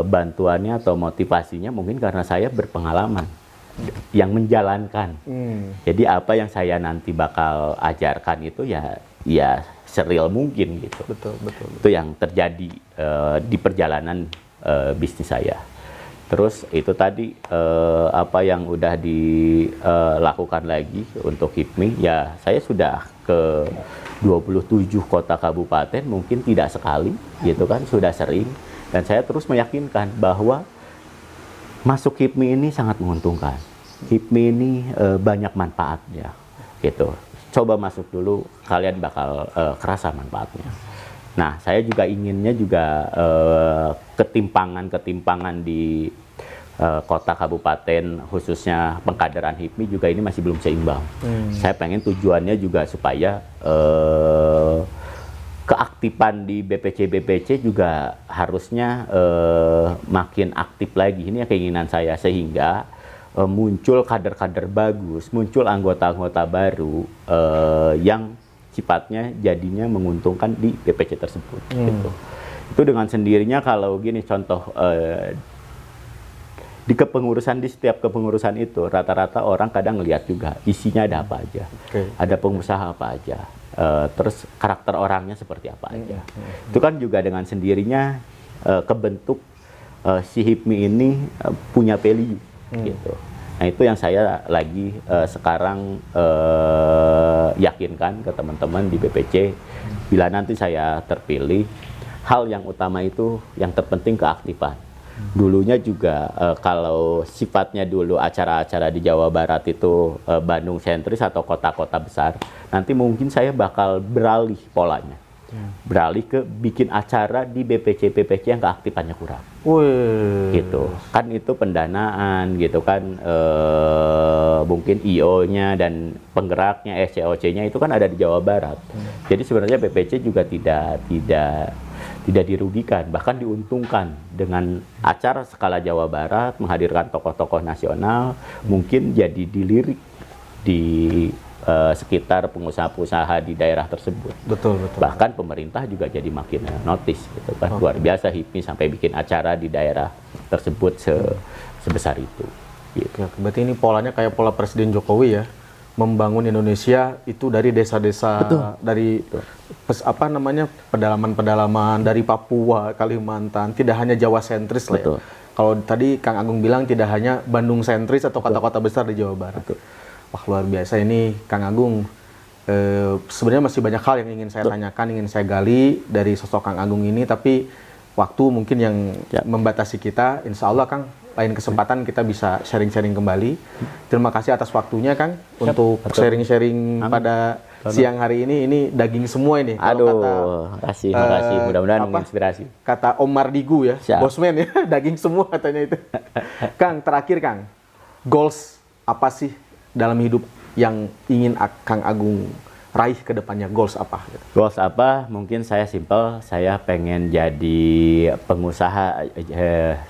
B: bantuannya atau motivasinya mungkin karena saya berpengalaman yang menjalankan. Jadi apa yang saya nanti bakal ajarkan itu ya seril mungkin gitu.
A: Betul.
B: Itu yang terjadi di perjalanan bisnis saya. Terus itu tadi apa yang udah dilakukan lagi untuk HIPMI, ya saya sudah ke 27 kota kabupaten, mungkin tidak sekali gitu kan, sudah sering, dan saya terus meyakinkan bahwa masuk HIPMI ini sangat menguntungkan. HIPMI ini banyak manfaatnya gitu. Coba masuk dulu, kalian bakal kerasa manfaatnya. Nah, saya juga inginnya juga ketimpangan di kota kabupaten, khususnya pengkaderan HIPMI juga ini masih belum seimbang. Saya pengen tujuannya juga supaya keaktifan di BPC juga harusnya makin aktif lagi. Ini keinginan saya, sehingga muncul kader-kader bagus, muncul anggota-anggota baru yang sifatnya jadinya menguntungkan di BPC tersebut. Gitu. Itu dengan sendirinya kalau gini contoh, di kepengurusan, di setiap kepengurusan itu rata-rata orang kadang ngelihat juga isinya ada apa aja, ada pengusaha apa aja, terus karakter orangnya seperti apa aja. Itu kan juga dengan sendirinya kebentuk si HIPMI ini punya value gitu. Nah itu yang saya lagi sekarang yakinkan ke teman-teman di BPC, bila nanti saya terpilih, hal yang utama itu yang terpenting keaktifan. Dulunya juga kalau sifatnya dulu acara-acara di Jawa Barat itu Bandung sentris atau kota-kota besar, nanti mungkin saya bakal beralih polanya. Beralih ke bikin acara di BPC-BPC yang keaktifannya kurang. Gitu. Kan itu pendanaan gitu kan, mungkin IO-nya dan penggeraknya, SCOC-nya itu kan ada di Jawa Barat. Jadi sebenarnya BPC juga tidak dirugikan, bahkan diuntungkan dengan acara skala Jawa Barat, menghadirkan tokoh-tokoh nasional, mungkin jadi dilirik di sekitar pengusaha-pengusaha di daerah tersebut.
A: Betul.
B: Bahkan pemerintah juga jadi makin notice gitu kan. Luar biasa HIPMI sampai bikin acara di daerah tersebut sebesar itu. Gitu.
A: Berarti ini polanya kayak pola Presiden Jokowi ya, membangun Indonesia itu dari desa-desa, dari pedalaman-pedalaman, dari Papua, Kalimantan, tidak hanya Jawa sentris lah ya. Kalau tadi Kang Agung bilang tidak hanya Bandung sentris atau kota-kota besar di Jawa Barat. Wah luar biasa ini Kang Agung. Sebenarnya masih banyak hal yang ingin saya tanyakan, ingin saya gali dari sosok Kang Agung ini, tapi waktu mungkin yang membatasi kita. Insya Allah Kang, lain kesempatan kita bisa sharing-sharing kembali. Terima kasih atas waktunya Kang untuk sharing-sharing pada siang hari ini. Ini daging semua ini.
B: Makasih. Mudah-mudahan menginspirasi.
A: Kata Om Mardigu ya, bosman ya, daging semua katanya itu. Kang, terakhir Kang, goals apa sih dalam hidup yang ingin Kang Agung raih ke depannya? Goals apa?
B: Goals apa? Mungkin saya simpel, saya pengen jadi pengusaha,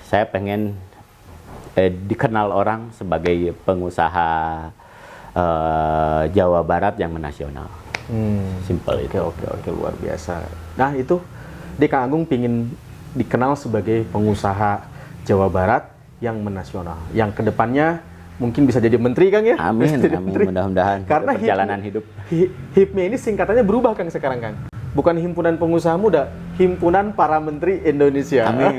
B: saya pengen dikenal orang sebagai pengusaha Jawa Barat yang menasional. Simpel itu.
A: Oke, luar biasa. Nah itu, Kang Agung pingin dikenal sebagai pengusaha Jawa Barat yang menasional, yang kedepannya mungkin bisa jadi menteri Kang ya?
B: Amin, mudah-mudahan.
A: Karena
B: perjalanan hidup.
A: HIPMI ini singkatannya berubah Kang sekarang Kang. Bukan Himpunan Pengusaha Muda, Himpunan Para Menteri Indonesia.
B: Amin.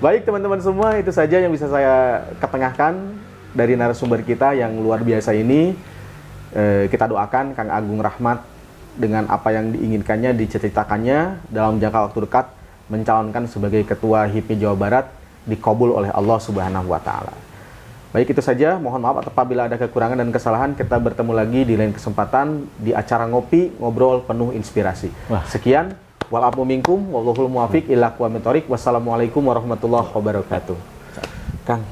A: Baik teman-teman semua, itu saja yang bisa saya ketengahkan dari narasumber kita yang luar biasa ini. Kita doakan Kang Agung Rahmat dengan apa yang diinginkannya, diceritakannya dalam jangka waktu dekat mencalonkan sebagai Ketua HIPMI Jawa Barat, dikabul oleh Allah Subhanahu wa Ta'ala. Baik, itu saja. Mohon maaf apabila ada kekurangan dan kesalahan. Kita bertemu lagi di lain kesempatan di acara ngopi, ngobrol penuh inspirasi. Sekian. Wal-afu minkum, wallahul muwafiq ila aqwamit thoriq. Wassalamualaikum warahmatullahi wabarakatuh. Kang.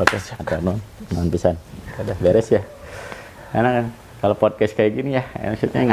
B: Oke, non pisan. Udah beres ya. Karena kan kalau podcast kayak gini ya, maksudnya